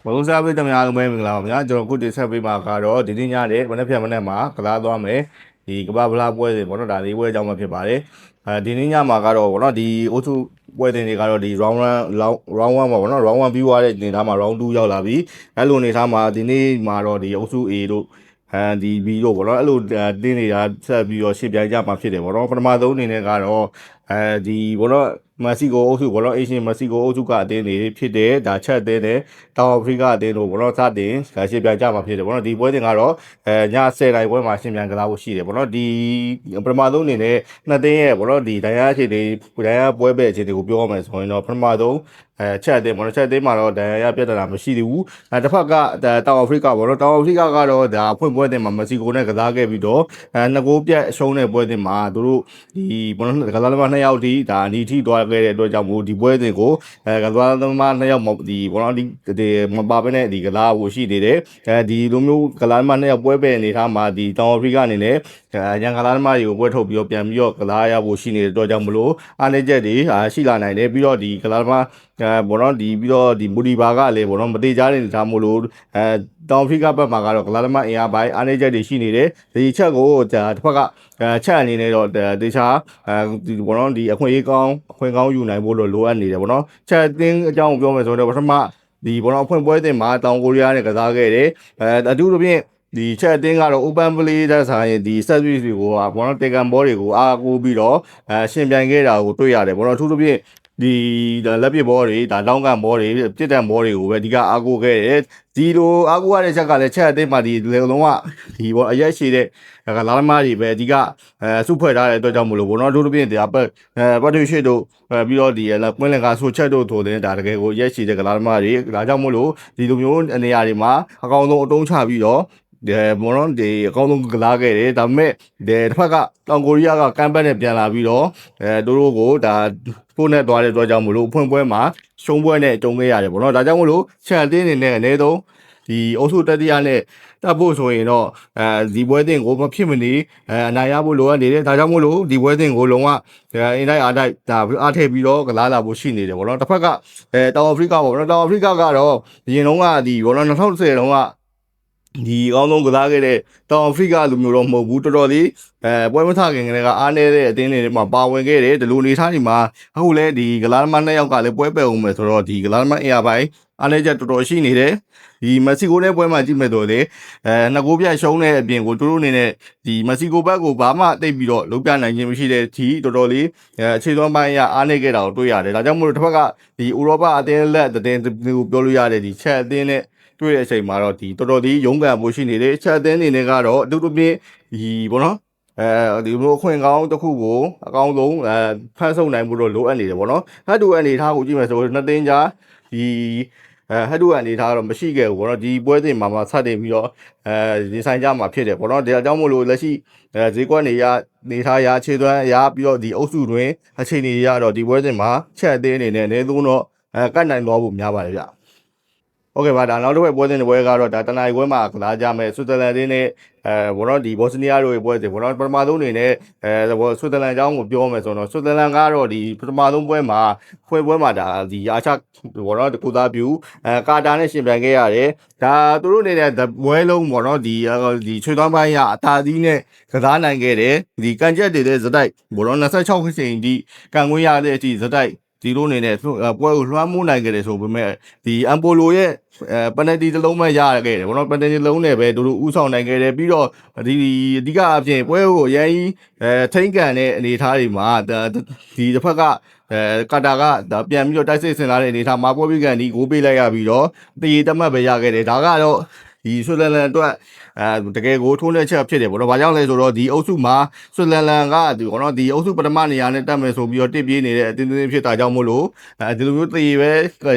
ဘုံစားပေးတမများလုံးပဲမင်္ဂလာပါဗျာကျွန်တော်ခုတင်ဆက်ပေးမှာကတော့ဒီနေ့ညတဲ့မနေ့ဖြန်မနေ့မှာကစားသွားမယ်ဒီကဘာဗလာပွဲတွေပေါ့နော်ဒါလေးပွဲအကြောင်းပဲဖြစ်ပါတယ်ဒီနေ့ညမှာကတော့ပေါ့နော်ဒီအုပ်စုပွဲတင်တွေကတော့ဒီ round 1ပါပေါ့နော် round 1ပြီးသွားတဲ့အနေထားမှာ round 2ရောက်လာပြီအဲ့လိုအနေထားမှာဒီနေ့မှာတော့ဒီအုပ်စု A တို့ဒီ B တို့ပေါ့နော်အဲ့လိုတင်းနေတာဆက်ပြီးတော့ရှင်းပြကြမှာဖြစ်တယ်ပေါ့နော်ပထမဆုံးအနေနဲ့ကတော့ဒီဘောတော့မက္ကဆီကိုအုပ်စုဘောတော့အေရှင်မက္ကဆီကိုအုပ်စုကအတင်းတွေဖြစ်တယ်ဒါချက်အတင်းနဲ့တောင်အာဖရိကအတင်းတို့ဘောတော့စတင်ရှင်းပြကြမှာဖြစ်တယ်ဘောတော့ဒီပွဲတင်ကတော့ည10တိုင်းပွဲမှာရှင်းပြကစားဖို့ရှိတယ်ဘောတော့ဒီပထမဆုံးအနေနဲ့နှစ်တင်းရဲ့ဘောတော့ဒီတရားအခြေတွေတရားပွဲပဲအခြေတွေကိုပြောရမယ်ဆိုရင်တော့ပထမဆုံးချက်အတင်းဘောတော့ချက်အတင်းမှာတော့တရားပြဿနာမရှိသေးဘူးတစ်ဖက်ကတောင်အာဖရိကဘောတော့တောင်အာဖရိကကတော့ဒါဖွင့်ပွဲတင်မှာမက္ကဆီကိုနဲ့ကစားခဲ့ပြီးတော့နှစ်ဂိုးပြတ်ရှုံးတဲ့ပွဲတင်မှာသူတို့ဒီဘောတော့ကစားသမား2ယောက်ဒီဒါအနီထိတွားခဲ့တဲ့အတွက်ကြောင့်မို့ဒီပွဲစဉ်ကိုကစားသမား2ယောက်ဒီဘောတော့ဒီမပါဘဲနဲ့ဒီကစားဖို့ရှိနေတယ်ဒီလိုမျိုးကစားသမား2ယောက်ပွဲပဲအနေထားမှာဒီတောင်အာဖရိကအနေနဲ့ရန်ကစားသမားတွေကိုပွဲထုတ်ပြီးတော့ပြန်ပြီးတော့ကစားရဖို့ရှိနေတဲ့အတွက်ကြောင့်မလို့အားနည်းချက်တွေရှိလာနိုင်တယ်ပြီးတော့ဒီကစားသမားဘောတော့ဒီပြီးတော့ဒီမူဒီဘာကလည်းဘောတော့မတိကျတဲ့အနေထားမို့လို့တောင်အာဖရိကဘက်မှာကတော့ကစားသမားအင်အားပိုင်းအားနည်းချက်တွေရှိနေတယ်ဒီချက်ကိုတစ်ဖက်ကချက်အနေနဲ့တော့တေချာဒီဘောတော့ဒီအခွင့်အရေးကောင်းယူနိုင်ဖို့လိုအပ်နေတယ်ဘောနော်ချက်အသင်းအကြောင်းပြောမယ်ဆိုတော့ပထမဒီဘောတော့အဖွင့်ပွဲတင်မှာတောင်ကိုရီးယားနဲ့ကစားခဲ့တယ်အထူးသဖြင့်ဒီချက်အသင်းကတော့ open play တဲ့ဆိုင်ဒီ service တွေကိုဘောနော်တေကန်ဘောတွေကိုအားကိုးပြီးတော့ရှင်ပြိုင်ခဲ့တာကိုတွေ့ရတယ်ဘောနော်အထူးသဖြင့်ဒီလက်ပစ်ဘောတွေဒါလောင်းကန်ဘောတွေပြစ်တန်ဘောတွေကိုပဲအဓိကအားကိုးခဲ့တယ်ဒီလိုအားကိုးရတဲ့ချက်ကလည်းချက်အသင်းမှာဒီလေလုံးကဒီဘောအရက်ရှိတဲ့ကလာသမားတွေပဲအဓိကစုဖွဲ့ထားတဲ့အတွက်ကြောင့်မလို့ဘောနော်အထူးသဖြင့်ဒီပတ်တူရှိတို့ပြီးတော့ဒီကွင်းလင်ကဆိုချက်တို့ထိုတဲ့ဒါတကယ်ကိုရက်ရှိတဲ့ကလာသမားတွေဒါကြောင့်မို့လို့ဒီလိုမျိုးနေရာတွေမှာအကောင်ဆုံးအတုံးချပြီးတော့ဘောနော်ဒီအကောင်းဆုံးကစားခဲ့တယ်ဒါပေမဲ့တစ်ဖက်ကတောင်ကိုရီးယားကကမ်ဘက်နဲ့ပြန်လာပြီးတော့တို့ကိုဒါပို့နဲ့သွားတဲ့အတွက်ကြောင့်မလို့အဖွင့်ပွဲမှာရှုံးပွဲနဲ့ကြုံခဲ့ရတယ်ပေါ့နော်ဒါကြောင့်မလို့ချက်အသင်းအနေနဲ့အနည်းဆုံးဒီအုပ်စုတတိယနဲ့တက်ဖို့ဆိုရင်တော့ဒီပွဲတင်ကိုမဖြစ်မနေအနိုင်ရဖို့လိုအပ်နေတယ်ဒါကြောင့်မို့လို့ဒီပွဲတင်ကိုလုံးဝအင်တိုင်းအားတိုက်ဒါအားထည့်ပြီးတော့ကစားလာဖို့ရှိနေတယ်ပေါ့နော်တစ်ဖက်ကတောင်အာဖရိကပေါ့နော်တောင်အာဖရိကကတော့အရင်တုန်းကဒီဘောနော်2010တုန်းကဒီအကောင်းဆုံးကစားခဲ့တဲ့တောင်အာဖရိကလူမျိုးတော့မဟုတ်ဘူးတော်တော်လေးပွဲမထခင်ကလေးကအားနည်းတဲ့အသင်းတွေမှာပါဝင်ခဲ့တယ်ဒီလိုနေထားနေမှာအခုလဲဒီကလာသမား2ယောက်ကလည်းပွဲပယ်အောင်မယ်ဆိုတော့ဒီကလာသမားအရာပိုင်းအားနည်းချက်တော်တော်ရှိနေတယ်ဒီမက္ကဆီကိုနဲ့ပွဲမှာကြည့်မဲ့တော့လေနှစ်ဂိုးပြတ်ရှုံးတဲ့အပြင်ကိုသူတို့အနေနဲ့ဒီမက္ကဆီကိုဘက်ကိုဘာမှတိတ်ပြီးတော့လုံးပြနိုင်ခြင်းမရှိတဲ့ဒီတော်တော်လေးအခြေသွမ်းပိုင်းအအားနည်းခဲ့တာကိုတွေ့ရတယ်ဒါကြောင့်မို့လို့တစ်ဖက်ကဒီဥရောပအသင်းလက်တဲ့ကိုပြောလို့ရတယ်ဒီချက်အသင်းနဲ့တွေ့တဲ့အချိန်မှာတော့ဒီတော်တော်လေးရုန်းကန်ဖို့ရှိနေတယ်ချက်အသင်းအနေနဲ့ကတော့အတူတူပြင်းဒီဘောနော်ဒီလိုအခွင့်ကောင်းတစ်ခုကိုအကောင်းဆုံးဖန်ဆုပ်နိုင်ဖို့တော့လိုအပ်နေတယ်ပေါ့နော်ဟတ်တူအနေထားကိုကြည့်မယ်ဆိုတော့နှစ်သိန်းကြားဒီဟတ်တူအနေထားတော့မရှိခဲ့ဘူးပေါ့နော်ဒီပွဲစဉ်မှာစတင်ပြီးတော့ဒီဆိုင်ကြမှာဖြစ်တယ်ပေါ့နော်ဒါကြောင့်မို့လို့လက်ရှိဈေးကွက်နေထားရခြေသွမ်းရပြီးတော့ဒီအုပ်စုတွင်အခြေအနေရတော့ဒီပွဲစဉ်မှာချက်အသေးအနေနဲ့အနည်းဆုံးတော့ကတ်နိုင်သွားဖို့များပါတယ်ဗျโอเคပါဒါနောက်တစ်ပွဲပွဲစဉ်တစ်ပွဲကတော့ဒါတနင်္လာပွဲမှာကစားကြမယ်ဆွစ်ဇာလန်တင်းနဲ့ဘောနော်ဒီဘော့စနီးယားတို့ရဲ့ပွဲစဉ်ဘောနော်ပထမဆုံးအနေနဲ့ဆွစ်ဇာလန်အကြောင်းကိုပြောမယ်ဆိုတော့ဆွစ်ဇာလန်ကတော့ဒီပထမဆုံးပွဲမှာပွဲမှာဒါဒီအာချဘောနော်ကိုသားပြူကာတာနဲ့ရှင်ပြိုင်ခဲ့ရတယ်ဒါသူတို့အနေနဲ့ပွဲလုံးဘောနော်ဒီချွေသွမ်းပိုင်းရအသာသီးနဲ့ကစားနိုင်ခဲ့တယ်ဒီကန်ချက်တွေတဲ့ဇတိုက်ဘောနော်26ခင်းဒီကန်ခွင့်ရတဲ့အထိဇတိုက်ဒီလိုအနေနဲ့ပွဲကိုလွှမ်းမိုးနိုင်ခဲ့တယ်ဆိုပေမဲ့ဒီအမ်ပိုလိုရဲ့ပနတီတစ်လုံးမှရခဲ့တယ်ဘောနော်ပနတီလုံးနဲ့ပဲတို့ဥဆောင်နိုင်ခဲ့တယ်ပြီးတော့ဒီအဓိကအပြင်ပွဲကိုအရင်ထိန်းကန်တဲ့အနေအထားတွေမှာဒီတစ်ဖက်ကကာတာကဒါပြန်ပြီးတော့တိုက်စစ်ဆင်လာတဲ့အနေအထားမှာပွဲပြီးကန်ဒီဂိုးပေးလိုက်ရပြီးတော့တည်တမတ်ပဲရခဲ့တယ်ဒါကတော့ဒီဆွစ်ဇာလန်အတွက်တကယ်ကိုထိုးနှက်ချက်ဖြစ်တယ်ပေါ့နော်။ဘာကြောင့်လဲဆိုတော့ဒီအုပ်စုမှာဆွစ်ဇာလန်ကဒီဘောနော်ဒီအုပ်စုပထမနေရာနဲ့တက်မယ်ဆိုပြီးတော့တစ်ပြေးနေတဲ့အတင်းတင်းဖြစ်တာကြောင့်မို့လို့ဒီလိုမျိုးတေပ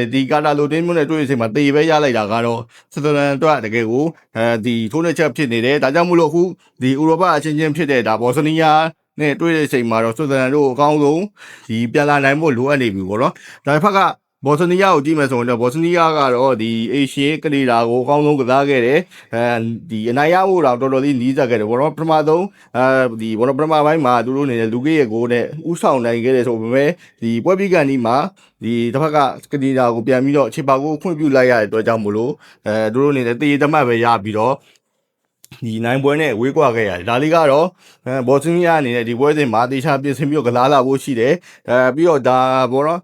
ဲဒီကာတာလိုတင်းမျိုးနဲ့တွေ့ရချိန်မှာတေပဲရလိုက်တာကတော့ဆွစ်ဇာလန်အတွက်တကယ်ကိုဒီထိုးနှက်ချက်ဖြစ်နေတယ်။ဒါကြောင့်မို့လို့အခုဒီဥရောပအချင်းချင်းဖြစ်တဲ့ဒါဘော့စနီးယားနဲ့တွေ့တဲ့အချိန်မှာတော့ဆွစ်ဇာလန်တို့အကောင်းဆုံးဒီပြန်လာနိုင်ဖို့လိုအပ်နေပြီပေါ့နော်။ဒါတစ်ဖက်က ဘော်စနီးယားကိုကြည့်မယ်ဆိုရင်တော့ဘော်စနီးယားကတော့ဒီအေရှင်းကနေဒါကိုအကောင်းဆုံးကစားခဲ့တယ်ဒီအနိုင်ရဖို့တော့တော်တော်လေးနီးစပ်ခဲ့တယ်ဘောတော့ပထမဆုံးဒီဘောတော့ပထမပိုင်းမှာသူတို့အနေနဲ့လူကေရဲ့ဂိုးနဲ့ဥဆောင်နိုင်ခဲ့တယ်ဆိုပေမဲ့ဒီပွဲပြီးကန်ဒီမှာဒီတစ်ဖက်ကကနေဒါကိုပြန်ပြီးတော့ခြေပါကိုခွင့်ပြုလိုက်ရတဲ့အတွက်ကြောင့်မလို့သူတို့အနေနဲ့တည်ရတမတ်ပဲရပြီးတော့ဒီနိုင်ပွဲနဲ့ဝေးကွာခဲ့ရတယ်ဒါလေးကတော့ဘော်စနီးယားအနေနဲ့ဒီပွဲစဉ်မှာတေချာပြင်ဆင်ပြီးတော့ကစားလာဖို့ရှိတယ်ပြီးတော့ဒါဘောတော့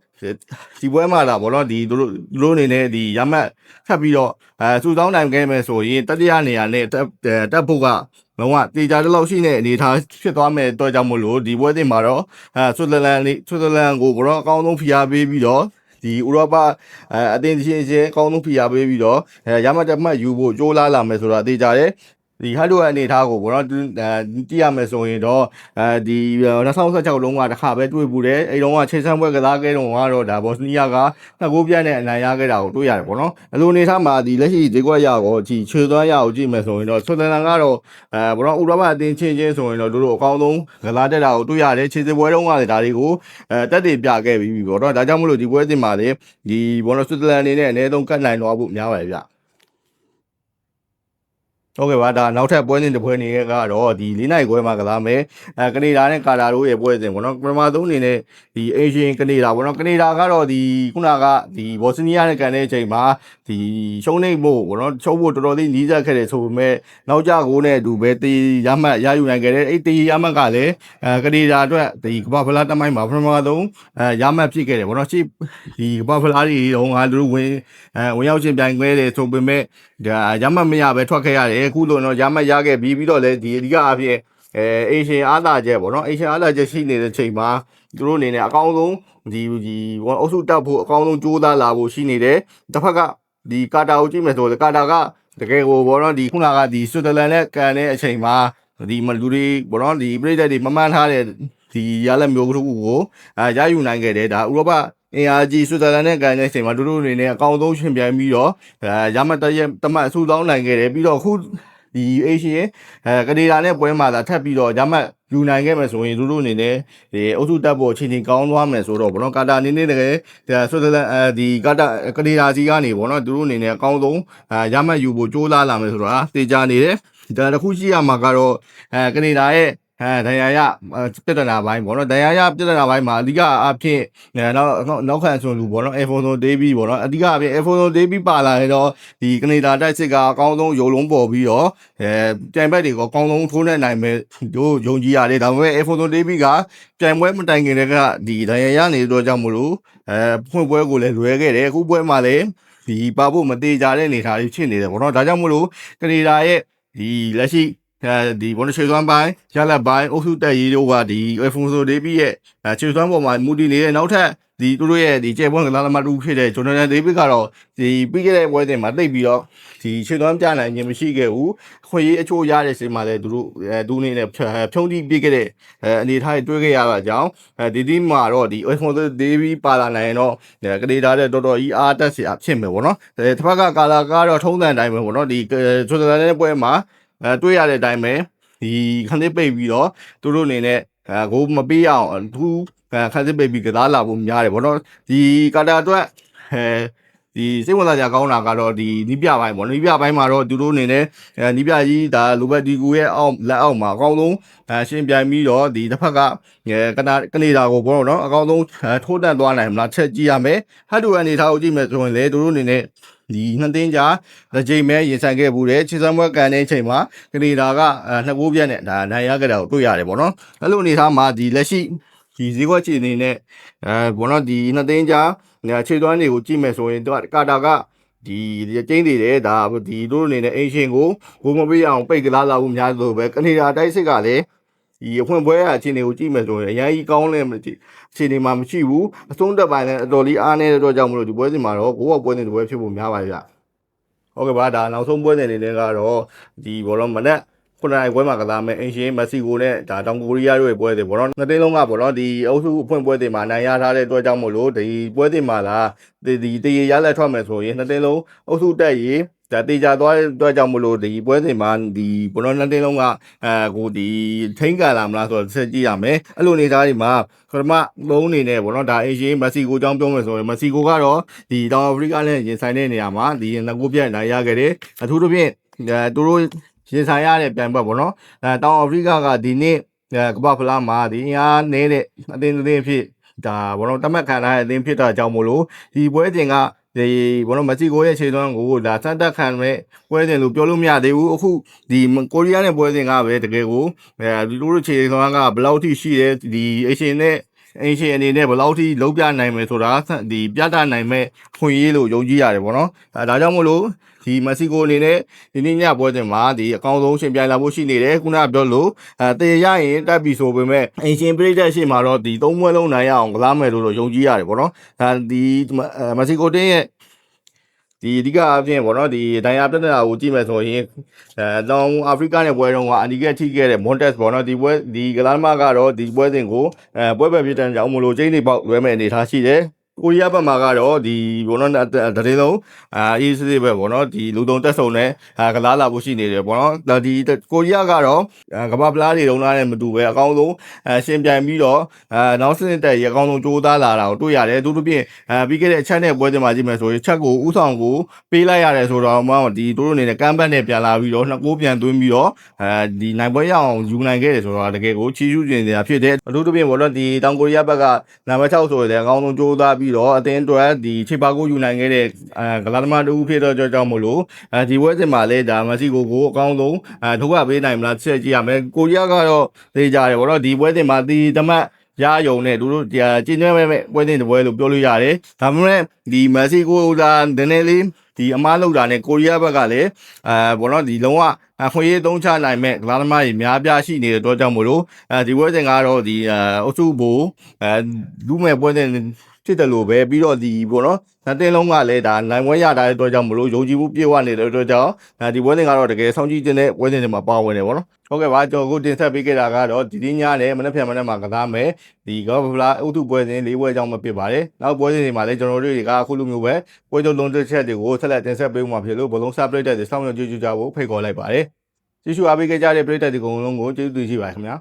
ဒီပွဲမှာလာဘောတော့ဒီသူတို့အနေနဲ့ဒီရမတ်ထပ်ပြီးတော့စူတောင်းနိုင်ခဲ့မယ်ဆိုရင်တတိယနေရာနဲ့တက်ဖို့ကလုံးဝတေချာတလောက်ရှိတဲ့အနေထားဖြစ်သွားမယ်တော့ကြောင့်မလို့ဒီပွဲစဉ်မှာတော့ဆွစ်ဇာလန်ကိုဘောတော့အကောင်းဆုံးဖိအားပေးပြီးတော့ဒီဥရောပအသင်းချင်းအကောင်းဆုံးဖိအားပေးပြီးတော့ရမတ်တက်မှတ်ယူဖို့ကြိုးလာလာမယ်ဆိုတာသိကြတယ်ဒီဟတ်တို့အနေထားကိုဘောတော့ကြည့်ရမယ်ဆိုရင်တော့ဒီ2016လုံးကတစ်ခါပဲတွေ့ဘူးတယ်အဲ့တုန်းကချိန်ဆန်းပွဲကစားခဲ့တော့ကတော့ဒါဘော့စနီးယားကနှစ်ဂိုးပြတ်နဲ့အနိုင်ရခဲ့တာကိုတွေ့ရတယ်ပေါ့နော်အလိုအနေထားမှာဒီလက်ရှိဈေးကွက်ရကိုကြည့်ချွေသွမ်းရကိုကြည့်မယ်ဆိုရင်တော့ဆွစ်ဇာလန်ကတော့ဘောတော့ဥရောပအသင်းချင်းဆိုရင်တော့တို့အကောင်းဆုံးကစားတက်တာကိုတွေ့ရတယ်ခြေစပွဲတုန်းကလည်းဒါတွေကိုတက်တည်ပြခဲ့ပြီးပြီပေါ့နော်ဒါကြောင့်မလို့ဒီပွဲတင်မှာလေဒီဘောတော့ဆွစ်ဇာလန်အနေနဲ့အနည်းဆုံးကတ်နိုင်တော့ဖို့များပါတယ်ဗျဟုတ်ကဲ့ပါဒါနောက်ထပ်ပွဲစဉ်တစ်ပွဲနေကတော့ဒီ၄နိုင်ခွဲမှာကစားမယ်ကနေဒါနဲ့ကာတာတို့ရဲ့ပွဲစဉ်ပေါ့နော်ပထမဆုံးအနေနဲ့ဒီအေရှင်းကနေဒါပေါ့နော်ကနေဒါကတော့ဒီခုနကဒီဘော်စနီးယားနဲ့ကန်တဲ့အချိန်မှာဒီရှုံးနေဖို့ပေါ့နော်ရှုံးဖို့တော်တော်လေးနီးစပ်ခဲ့တယ်ဆိုပေမဲ့နောက်ကျကိုနဲ့အတူပဲတေးရမှတ်ရယူနိုင်ခဲ့တယ်အဲ့တေးရမှတ်ကလည်းကနေဒါအတွက်ဒီကမ္ဘာဖလားတမိုင်းမှာပထမဆုံးရမှတ်ဖြစ်ခဲ့တယ်ပေါ့နော်ရှေ့ဒီကမ္ဘာဖလားတွေတုန်းကသူတို့ဝင်ရောက်ချင်းပြိုင်ခဲ့တယ်ဆိုပေမဲ့ဒါရမှတ်မရပဲထွက်ခဲ့ရတယ်အခုလိုတော့ရမှတ်ရခဲ့ပြီးတော့လည်းဒီအဓိကအဖြစ်အေရှန်အားသာချက်ပေါ့နော်အေရှန်အားသာချက်ရှိနေတဲ့ချိန်မှာသူတို့အနေနဲ့အကောင်းဆုံးဒီအုပ်စုတက်ဖို့အကောင်းဆုံးကြိုးစားလာဖို့ရှိနေတယ်တစ်ဖက်ကဒီကာတာကိုကြည့်မယ်ဆိုတော့ကာတာကတကယ်ကိုဘောနော်ဒီခုနကဒီဆွစ်ဇာလန်နဲ့ကန်တဲ့အချိန်မှာဒီလူတွေဘောနော်ဒီပြည်သက်တွေမမှန်ထားတဲ့ဒီရလက်မျိုးတစ်ခုကိုရယူနိုင်ခဲ့တယ်ဒါဥရောပအင်အားကြီးဆွစ်ဇာလန်နဲ့ကန်တဲ့အချိန်မှာတို့အနေနဲ့အကောင်းဆုံးရှင်ပြိုင်ပြီးတော့ရမတ်တမတ်အဆူတောင်းနိုင်ခဲ့တယ်ပြီးတော့အခုဒီအေရှင်းကနေဒါနဲ့ပွဲမှာသာထပ်ပြီးတော့ရမတ်ယူနိုင်ခဲ့မယ်ဆိုရင်တို့အနေနဲ့ဒီအုပ်စုတက်ဖို့အချိန်ကြီးကောင်းသွားမယ်ဆိုတော့ဘောနော်ကာတာအနေနဲ့တကယ်ဆွစ်ဇာလန်ဒီကာတာကနေဒါစီကနေဘောနော်တို့အနေနဲ့အကောင်းဆုံးရမတ်ယူဖို့ကြိုးစားလာမယ်ဆိုတာသိကြနေတယ်ဒါတစ်ခုရှိရမှာကတော့ကနေဒါရဲ့ဒဏ်ရာရပြဿနာပိုင်းပေါ့နော်ဒဏ်ရာရပြဿနာပိုင်းမှာအဓိကအဖြစ်နောက်ခံဆိုလူပေါ့နော်Alphonso Daviesပေါ့နော်အဓိကအဖြစ်Alphonso Daviesပါလာရင်တော့ဒီကနေဒါတိုက်စစ်ကအကောင်းဆုံးရုံလုံးပေါ်ပြီးတော့ပြိုင်ဘက်တွေကိုအကောင်းဆုံးထိုးနေနိုင်မယ်တို့ယုံကြည်ရတယ်ဒါပေမဲ့Alphonso Daviesကပြိုင်ပွဲမတိုင်ခင်တည်းကဒီဒဏ်ရာရနေတော့ကြောင့်မလို့ဖွင့်ပွဲကိုလည်းလွဲခဲ့တယ်အခုပွဲမှာလည်းဒီပါဖို့မသေးကြတဲ့အနေအထားလေးဖြစ်နေတယ်ပေါ့နော်ဒါကြောင့်မလို့ကနေဒါရဲ့ဒီလက်ရှိဒီဘောနချေသွမ်းပိုင်းရလက်ပိုင်းအုပ်စုတက်ရေးတို့ကဒီAlphonso Daviesရဲ့ချေသွမ်းပေါ်မှာမူတည်နေတဲ့နောက်ထပ်ဒီသူတို့ရဲ့ဒီကျဲပွဲကလာမတူဖြစ်တဲ့ဂျွန်နယ်ဒေးဗစ်ကတော့ဒီပြီးခဲ့တဲ့ပွဲစဉ်မှာတိတ်ပြီးတော့ဒီချေသွမ်းပြနိုင်ခြင်းမရှိခဲ့ဘူးခွင့်ရေးအချို့ရတဲ့စင်မှာလည်းသူတို့သူအနေနဲ့ဖြုံးတိပြခဲ့တဲ့အနေထားတွေတွေ့ခဲ့ရတာကြောင့်ဒီမှာတော့ဒီ Alphonso Davies ပါလာနိုင်တော့ကနေဒါတဲ့တော်တော်ကြီးအားတက်စရာဖြစ်မယ်ပေါ့နော်တစ်ဖက်ကကာလာကတော့ထုံးစံတိုင်းပဲပေါ့နော်ဒီဆွစ်ဇာလန်ရဲ့ပွဲမှာတွေ့ရတဲ့အတိုင်းပဲဒီခန်းလေးပိတ်ပြီးတော့သူတို့အနေနဲ့ဂိုးမပေးအောင်သူခန်းလေးပိတ်ပြီးကစားလာဖို့များတယ်ဗောနော်ဒီကာတာအတွက်ဒီစိတ်ဝင်စားကြကောင်းတာကတော့ဒီနီးပြပိုင်းပေါ့နီးပြပိုင်းမှာတော့သူတို့အနေနဲ့နီးပြကြီးဒါလိုဘက်ဒီကူရဲ့အောက်လက်အောက်မှာအကောင်းဆုံးရှင်ပြိုင်ပြီးတော့ဒီတစ်ဖက်ကကနေဒါကိုဘောနော်အကောင်းဆုံးထိုးတက်သွားနိုင်မလားချက်ကြည့်ရမယ်ဟတ်တူအနေထားကိုကြည့်မယ်ဆိုရင်လေသူတို့အနေနဲ့ဒီနှစ်သိန်းကြာတစ်ချိန်ပဲရင်ဆိုင်ခဲ့ဘူးတဲ့ခြေစမ်းပွဲကန်တဲ့အချိန်မှာကနေဒါကနှစ်ကိုးပြက်နဲ့ဒါနိုင်ရခဲ့တာကိုတွေ့ရတယ်ပေါ့နော်အဲ့လိုအနေထားမှာဒီလက်ရှိဒီဈေးကွက်ခြေအနေနဲ့ဘောနော်ဒီနှစ်သိန်းကြာခြေသွမ်းတွေကိုကြည့်မယ်ဆိုရင်ကာတာကဒီကျင်းနေတယ်ဒါဒီတို့အနေနဲ့အင်ရှင်ကိုဘုံမပေးအောင်ပိတ်ကလားလာဖို့များလို့ပဲကနေဒါတိုက်စစ်ကလည်းဒီအဖွင့်ပွဲအခြေအနေကိုကြည့်မယ်ဆိုရင်အရင်ကြီးကောင်းလဲအခြေအနေမှာမရှိဘူးအဆုံးတက်ပိုင်းလည်းအတော်လေးအားနေတဲ့အတွက်ကြောင့်မလို့ဒီပွဲစဉ်မှာတော့ကိုယ့်ဘပွဲစဉ်တစ်ပွဲဖြစ်ဖို့များပါဗျဟုတ်ကဲ့ပါဒါနောက်ဆုံးပွဲစဉ်တွေလည်းကတော့ဒီဘောလုံးမနက်ခုနကပွဲမှာကစားမယ်အင်ရှင်မက်ဆီကိုနဲ့ဒါတောင်ကိုရီးယားတို့ရဲ့ပွဲတွေဘောနော်နှစ်သိန်းလုံးကဘောနော်ဒီအုပ်စုအဖွင့်ပွဲတွေမှာနိုင်ရထားတဲ့အတွက်ကြောင့်မို့လို့ဒီပွဲတွေမှာလာဒီတရေရလက်ထွက်မယ်ဆိုရင်နှစ်သိန်းလုံးအုပ်စုတက်ရေး ဒါတေချာသွားတဲ့အတွက်ကြောင့်မလို့ဒီပွဲစဉ်မှာဒီဘောလုံးနှစ်တင်းလုံးကကိုဒီထိန်းကန်လာမလားဆိုတော့ဆက်ကြည့်ရမယ်အဲ့လိုအနေအထားတွေမှာပထမ3အနေနဲ့ဘောနော်ဒါအေရှင်မက်ဆီကိုအကြောင်းပြောမယ်ဆိုရင်မက်ဆီကိုကတော့ဒီတောင်အာဖရိကနဲ့ရင်ဆိုင်တဲ့နေရာမှာဒီနှစ်ကိုပြတ်နိုင်ရခဲ့တယ်အထူးသဖြင့်သူတို့ရင်ဆိုင်ရတဲ့ပြန်ဘက်ပေါ့နော်တောင်အာဖရိကကဒီနေ့ကမ္ဘာဖလားမှာဒီအင်အားနည်းတဲ့အသင်းဖြစ်ဒါဘောနော်တမတ်ခံထားတဲ့အသင်းဖြစ်တာကြောင့်မို့လို့ဒီပွဲစဉ်ကဒီဘောနော်မက်ဆီကိုရဲ့ခြေသွမ်းကိုဒါစမ်းတက်ခံမဲ့ပွဲစဉ်လို့ပြောလို့မရသေးဘူးအခုဒီကိုရီးယားနဲ့ပွဲစဉ်ကပဲတကယ်ကိုသူတို့ခြေသွမ်းကဘယ်လောက်ထိရှိတယ်ဒီအရှင်နဲ့အရှင်အနေနဲ့ဘယ်လောက်ထိလုံးပြနိုင်မယ်ဆိုတာဒီပြသနိုင်မဲ့ခွင့်ရေးလို့ယုံကြည်ရတယ်ပေါ့နော်ဒါကြောင့်မို့လို့ဒီမက်ဆီကိုအနေနဲ့ဒီနေ့ညပွဲစဉ်မှာဒီအကောင်းဆုံးရှင်ပြိုင်လာဖို့ရှိနေတယ်ခုနကပြောလို့တည်ရရင်တက်ပြီဆိုပေမဲ့အရှင်ပရိသတ်ရှေ့မှာတော့ဒီ၃ပွဲလုံးနိုင်ရအောင်ကစားမယ်လို့ယုံကြည်ရတယ်ပေါ့နော်ဒီမက်ဆီကိုတင်းရဲ့ဒီအဓိကအပြင်ပေါ့နော်ဒီဒိုင်ယာပြဿနာကိုကြည့်မယ်ဆိုရင်တောင်အာဖရိကနဲ့ပွဲတုန်းကအနီကက်ထိခဲ့တဲ့မွန်တက်စ်ပေါ့နော်ဒီပွဲဒီကလာမကတော့ဒီပွဲစဉ်ကိုပွဲပဲဖြစ်တဲ့ကြောင့်မလို့ကျင်းနေပေါက်လွဲမဲ့အနေထားရှိတယ်ကိုရီးယားဘက်မှာကတော့ဒီဘောနော်တရင်လုံးအေးစစ်ပဲပေါ့နော်ဒီလူတုံတက်ဆုံနဲ့ကစားလာဖို့ရှိနေတယ်ပေါ့နော်ဒီကိုရီးယားကတော့ကမ္ဘာဖလားတွေတုံးလာတဲ့မတူပဲအကောင်းဆုံးရှင်ပြိုင်ပြီးတော့နောက်စနစ်တက်ရအကောင်းဆုံးကြိုးစားလာတာကိုတွေ့ရတယ်သူတို့ပြင်ပြီးခဲ့တဲ့အချက်နဲ့ပွဲစဉ်မှာကြည့်မယ်ဆိုရင်ချက်ကိုဥဆောင်ကိုပေးလိုက်ရတယ်ဆိုတော့မှဒီသူတို့အနေနဲ့ကမ်းပတ်နဲ့ပြန်လာပြီးတော့နှစ်ကိုးပြန်သွင်းပြီးတော့ဒီနိုင်ပွဲရအောင်ယူနိုင်ခဲ့တယ်ဆိုတော့တကယ်ကိုချီးကျူးတင်နေတာဖြစ်တယ်အထူးသဖြင့်ပေါ့နော်ဒီတောင်ကိုရီးယားဘက်ကနံပါတ်6ဆိုရင်အကောင်းဆုံးကြိုးစားပြီးတော့အသင်းအတွက်ဒီခြေပါကိုယူနိုင်ခဲ့တဲ့ကလာသမားတူဖြစ်တော့ကြောင့်မို့လို့ဒီပွဲစဉ်မှာလည်းဒါမက်ဆီကိုအကောင်းဆုံးထုတ်ရပေးနိုင်မလားဆက်ကြည့်ရမယ်ကိုရီးယားကတော့သိကြတယ်ပေါ့နော်ဒီပွဲစဉ်မှာဒီတမတ်ရယုံနဲ့သူတို့ကျင်းနေမဲ့ပွဲစဉ်တစ်ပွဲလို့ပြောလို့ရတယ်ဒါပေမဲ့ဒီမက်ဆီကိုကနည်းနည်းလေးဒီအမားလောက်တာနဲ့ကိုရီးယားဘက်ကလည်းဘောနော်ဒီလုံးဝခွင့်ရေးသုံးချနိုင်မဲ့ကလာသမားတွေများပြားရှိနေတဲ့တော့ကြောင့်မို့လို့ဒီပွဲစဉ်ကတော့ဒီအုပ်စုဘူလူမဲ့ပွဲစဉ်ဖြစ်တယ်လို့ပဲပြီးတော့ဒီဘောနော်နှစ်တင်းလုံးကလည်းဒါနိုင်ပွဲရတာတဲ့အတွက်ကြောင့်မလို့ယုံကြည်မှုပြည့်ဝနေတဲ့အတွက်ကြောင့်ဒီပွဲစဉ်ကတော့တကယ်စောင့်ကြည့်တဲ့ပွဲစဉ်တွေမှာပါဝင်တယ်ပေါ့နော်ဟုတ်ကဲ့ပါကျွန်တော်ကိုတင်ဆက်ပေးခဲ့တာကတော့ဒီနေ့ညနဲ့မနက်ဖြန်မနက်မှာကစားမယ်ဒီကမ္ဘာဖလားအုပ်စုပွဲစဉ်၄ပွဲကြောင်းမှာဖြစ်ပါတယ်နောက်ပွဲစဉ်တွေမှာလည်းကျွန်တော်တို့တွေကအခုလိုမျိုးပဲပွဲချုပ်လုံးတစ်ချက်တွေကိုဆက်လက်တင်ဆက်ပေးမှာဖြစ်လို့ဘလုံးစပရိတ်တွေစောင့်မျှော်ကြည့်ကြဖို့ဖိတ်ခေါ်လိုက်ပါတယ်ကျေးဇူးအားပေးကြတဲ့ပရိသတ်တွေအကုန်လုံးကိုကျေးဇူးတင်ရှိပါတယ်ခင်ဗျာ